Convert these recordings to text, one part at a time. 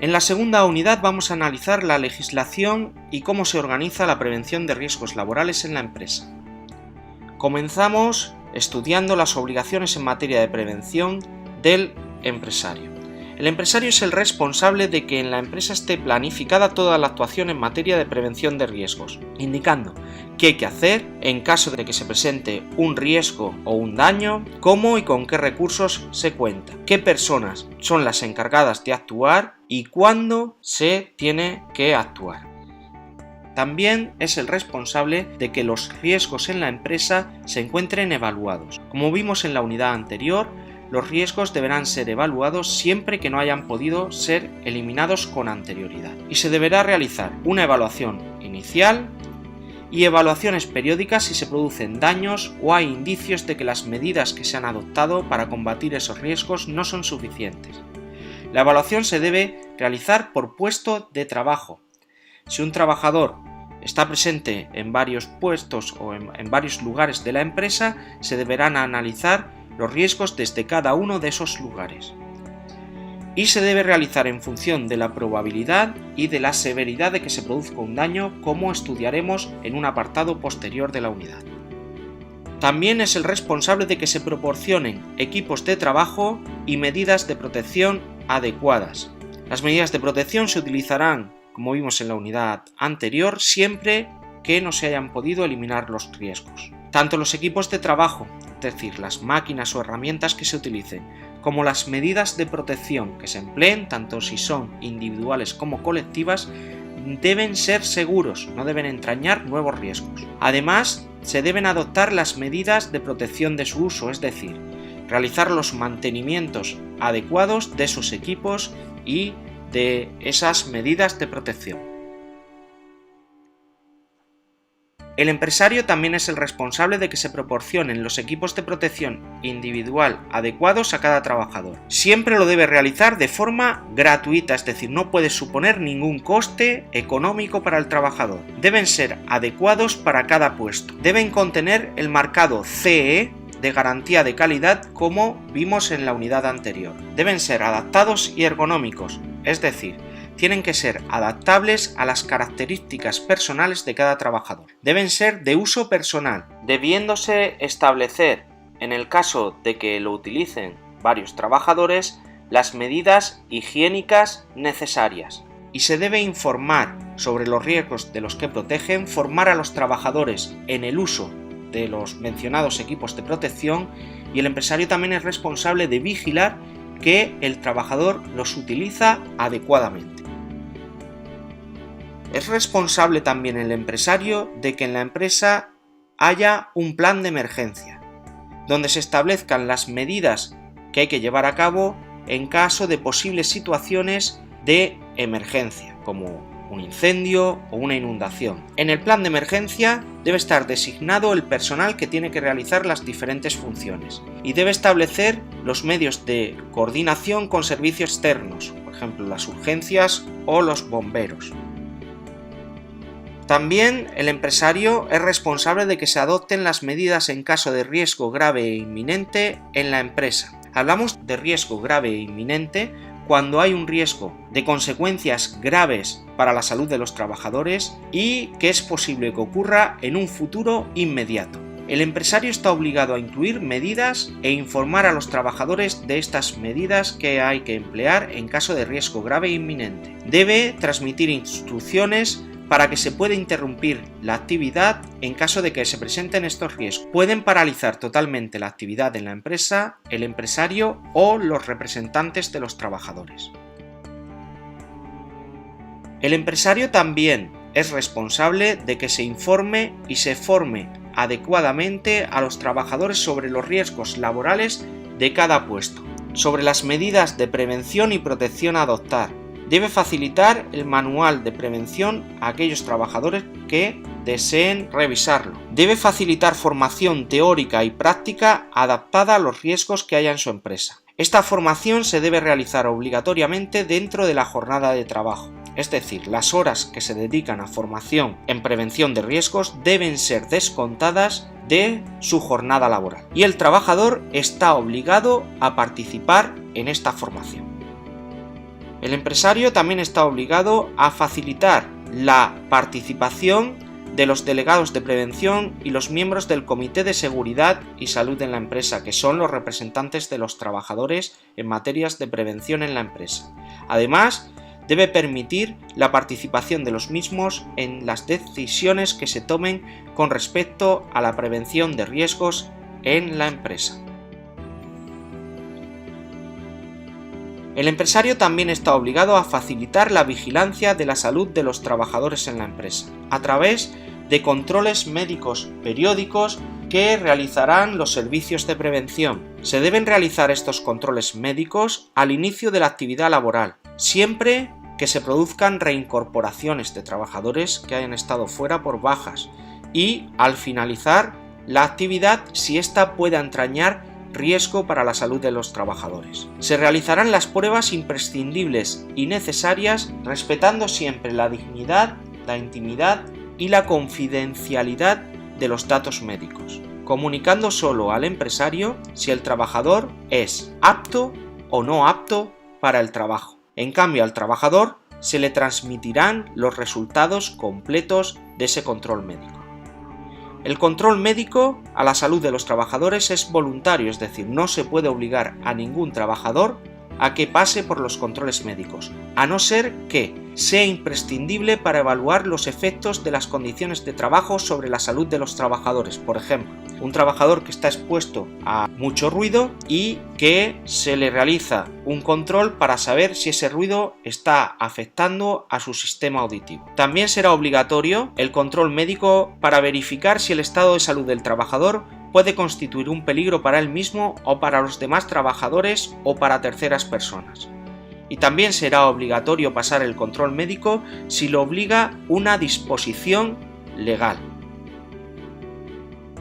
En la segunda unidad vamos a analizar la legislación y cómo se organiza la prevención de riesgos laborales en la empresa. Comenzamos estudiando las obligaciones en materia de prevención del empresario. El empresario es el responsable de que en la empresa esté planificada toda la actuación en materia de prevención de riesgos, indicando qué hay que hacer en caso de que se presente un riesgo o un daño, cómo y con qué recursos se cuenta, qué personas son las encargadas de actuar y cuándo se tiene que actuar. También es el responsable de que los riesgos en la empresa se encuentren evaluados. Como vimos en la unidad anterior, los riesgos deberán ser evaluados siempre que no hayan podido ser eliminados con anterioridad. Y se deberá realizar una evaluación inicial y evaluaciones periódicas si se producen daños o hay indicios de que las medidas que se han adoptado para combatir esos riesgos no son suficientes. La evaluación se debe realizar por puesto de trabajo. Si un trabajador está presente en varios puestos o en varios lugares de la empresa, se deberán analizar los riesgos desde cada uno de esos lugares. Y se debe realizar en función de la probabilidad y de la severidad de que se produzca un daño, como estudiaremos en un apartado posterior de la unidad. También es el responsable de que se proporcionen equipos de trabajo y medidas de protección adecuadas. Las medidas de protección se utilizarán, como vimos en la unidad anterior, siempre que no se hayan podido eliminar los riesgos. Tanto los equipos de trabajo, es decir, las máquinas o herramientas que se utilicen, como las medidas de protección que se empleen, tanto si son individuales como colectivas, deben ser seguros, no deben entrañar nuevos riesgos. Además, se deben adoptar las medidas de protección de su uso, es decir, realizar los mantenimientos adecuados de sus equipos y de esas medidas de protección. El empresario también es el responsable de que se proporcionen los equipos de protección individual adecuados a cada trabajador. Siempre lo debe realizar de forma gratuita, es decir, no puede suponer ningún coste económico para el trabajador. Deben ser adecuados para cada puesto. Deben contener el marcado CE de garantía de calidad, como vimos en la unidad anterior. Deben ser adaptados y ergonómicos, es decir, tienen que ser adaptables a las características personales de cada trabajador. Deben ser de uso personal, debiéndose establecer, en el caso de que lo utilicen varios trabajadores, las medidas higiénicas necesarias. Y se debe informar sobre los riesgos de los que protegen, formar a los trabajadores en el uso de los mencionados equipos de protección, y el empresario también es responsable de vigilar que el trabajador los utiliza adecuadamente. Es responsable también el empresario de que en la empresa haya un plan de emergencia, donde se establezcan las medidas que hay que llevar a cabo en caso de posibles situaciones de emergencia, como un incendio o una inundación. En el plan de emergencia debe estar designado el personal que tiene que realizar las diferentes funciones y debe establecer los medios de coordinación con servicios externos, por ejemplo las urgencias o los bomberos. También el empresario es responsable de que se adopten las medidas en caso de riesgo grave e inminente en la empresa. Hablamos de riesgo grave e inminente cuando hay un riesgo de consecuencias graves para la salud de los trabajadores y que es posible que ocurra en un futuro inmediato. El empresario está obligado a incluir medidas e informar a los trabajadores de estas medidas que hay que emplear en caso de riesgo grave e inminente. Debe transmitir instrucciones para que se pueda interrumpir la actividad en caso de que se presenten estos riesgos. Pueden paralizar totalmente la actividad en la empresa, el empresario o los representantes de los trabajadores. El empresario también es responsable de que se informe y se forme adecuadamente a los trabajadores sobre los riesgos laborales de cada puesto, sobre las medidas de prevención y protección a adoptar. Debe facilitar el manual de prevención a aquellos trabajadores que deseen revisarlo. Debe facilitar formación teórica y práctica adaptada a los riesgos que haya en su empresa. Esta formación se debe realizar obligatoriamente dentro de la jornada de trabajo. Es decir, las horas que se dedican a formación en prevención de riesgos deben ser descontadas de su jornada laboral. Y el trabajador está obligado a participar en esta formación. El empresario también está obligado a facilitar la participación de los delegados de prevención y los miembros del Comité de Seguridad y Salud en la empresa, que son los representantes de los trabajadores en materias de prevención en la empresa. Además, debe permitir la participación de los mismos en las decisiones que se tomen con respecto a la prevención de riesgos en la empresa. El empresario también está obligado a facilitar la vigilancia de la salud de los trabajadores en la empresa, a través de controles médicos periódicos que realizarán los servicios de prevención. Se deben realizar estos controles médicos al inicio de la actividad laboral, siempre que se produzcan reincorporaciones de trabajadores que hayan estado fuera por bajas, y al finalizar la actividad si ésta pueda entrañar riesgo para la salud de los trabajadores. Se realizarán las pruebas imprescindibles y necesarias, respetando siempre la dignidad, la intimidad y la confidencialidad de los datos médicos, comunicando solo al empresario si el trabajador es apto o no apto para el trabajo. En cambio, al trabajador se le transmitirán los resultados completos de ese control médico. El control médico a la salud de los trabajadores es voluntario, es decir, no se puede obligar a ningún trabajador a que pase por los controles médicos, a no ser que sea imprescindible para evaluar los efectos de las condiciones de trabajo sobre la salud de los trabajadores. Por ejemplo, un trabajador que está expuesto a mucho ruido y que se le realiza un control para saber si ese ruido está afectando a su sistema auditivo. También será obligatorio el control médico para verificar si el estado de salud del trabajador puede constituir un peligro para él mismo o para los demás trabajadores o para terceras personas. Y también será obligatorio pasar el control médico si lo obliga una disposición legal.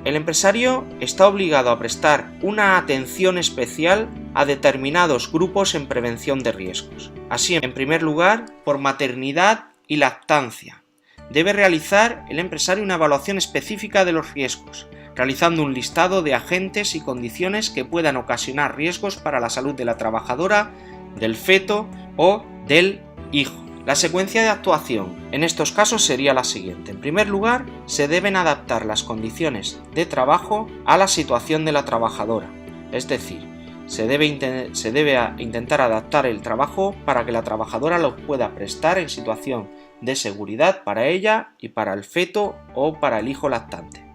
El empresario está obligado a prestar una atención especial a determinados grupos en prevención de riesgos. Así, en primer lugar, por maternidad y lactancia. Debe realizar el empresario una evaluación específica de los riesgos, realizando un listado de agentes y condiciones que puedan ocasionar riesgos para la salud de la trabajadora, del feto o del hijo. La secuencia de actuación en estos casos sería la siguiente. En primer lugar, se deben adaptar las condiciones de trabajo a la situación de la trabajadora, es decir, se debe intentar adaptar el trabajo para que la trabajadora lo pueda prestar en situación de seguridad para ella y para el feto o para el hijo lactante.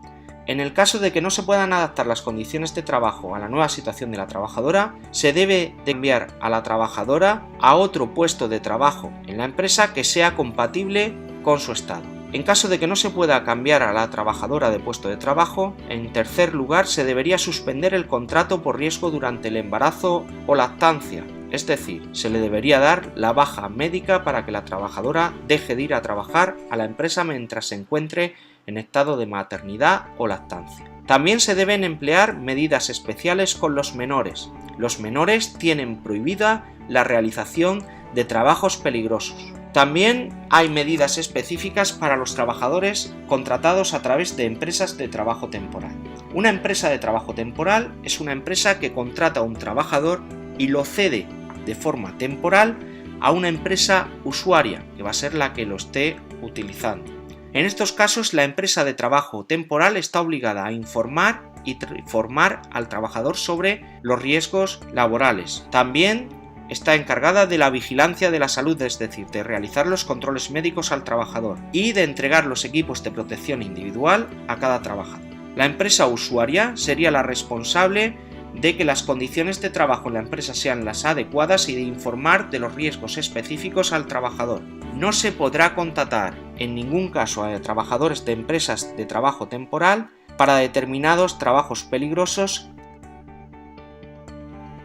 En el caso de que no se puedan adaptar las condiciones de trabajo a la nueva situación de la trabajadora, se debe enviar a la trabajadora a otro puesto de trabajo en la empresa que sea compatible con su estado. En caso de que no se pueda cambiar a la trabajadora de puesto de trabajo, en tercer lugar se debería suspender el contrato por riesgo durante el embarazo o lactancia, es decir, se le debería dar la baja médica para que la trabajadora deje de ir a trabajar a la empresa mientras se encuentre en estado de maternidad o lactancia. También se deben emplear medidas especiales con los menores. Los menores tienen prohibida la realización de trabajos peligrosos. También hay medidas específicas para los trabajadores contratados a través de empresas de trabajo temporal. Una empresa de trabajo temporal es una empresa que contrata a un trabajador y lo cede de forma temporal a una empresa usuaria, que va a ser la que lo esté utilizando. En estos casos, la empresa de trabajo temporal está obligada a informar y formar al trabajador sobre los riesgos laborales. También está encargada de la vigilancia de la salud, es decir, de realizar los controles médicos al trabajador y de entregar los equipos de protección individual a cada trabajador. La empresa usuaria sería la responsable de que las condiciones de trabajo en la empresa sean las adecuadas y de informar de los riesgos específicos al trabajador. No se podrá contratar en ningún caso a trabajadores de empresas de trabajo temporal para determinados trabajos peligrosos.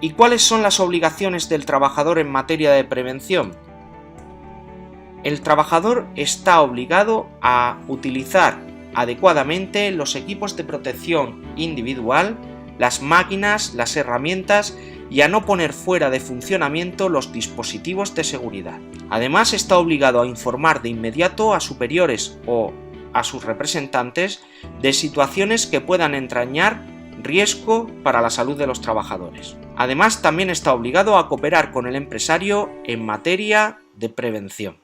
¿Y cuáles son las obligaciones del trabajador en materia de prevención? El trabajador está obligado a utilizar adecuadamente los equipos de protección individual, las máquinas, las herramientas y a no poner fuera de funcionamiento los dispositivos de seguridad. Además, está obligado a informar de inmediato a superiores o a sus representantes de situaciones que puedan entrañar riesgo para la salud de los trabajadores. Además, también está obligado a cooperar con el empresario en materia de prevención.